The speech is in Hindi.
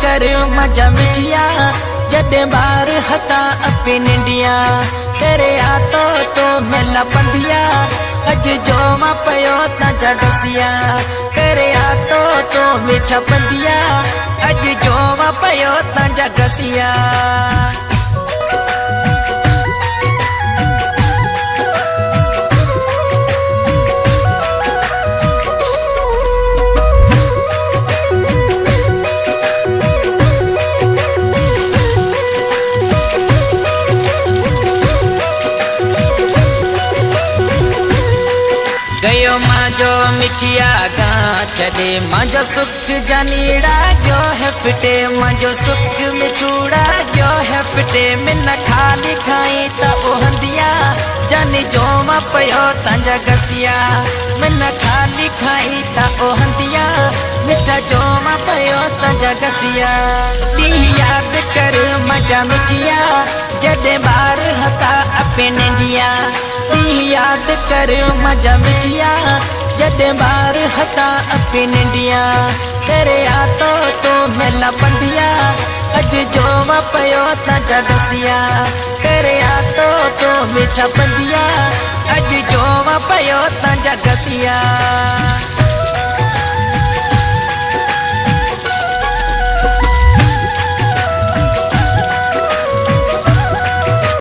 कर मजा मिठिया जॾहिं ॿार हथा अपी निंडिया करे तो मेला पंदिया अज जो मां पयो तांजा गसिया करे तो मीठा पंदिया अज जो मां पयो तांजा गसिया। गयो मांजो मिठिया गा चले मांजो सुख जानीड़ा जो है पिटे मांजो सुख मिठूड़ा जो है पिटे मिन खाली खाई ता ओहंदिया जानी जो मां पयो तांजा गसिया मिन खाली खाई ता ओहंदिया मिठा जो मां पयो तांजा गसिया। दी याद कर मजा मिठिया जॾहिं ॿार हथा अपे निंडिया दी याद कर मजा मिठिया जॾहिं ॿार हथा अपी निंडिया करे तो मेला पंदिया अज जो मां पयो तांजा गसिया करे तो मीठा पंदिया अज जो मां पयो तांजा गसिया।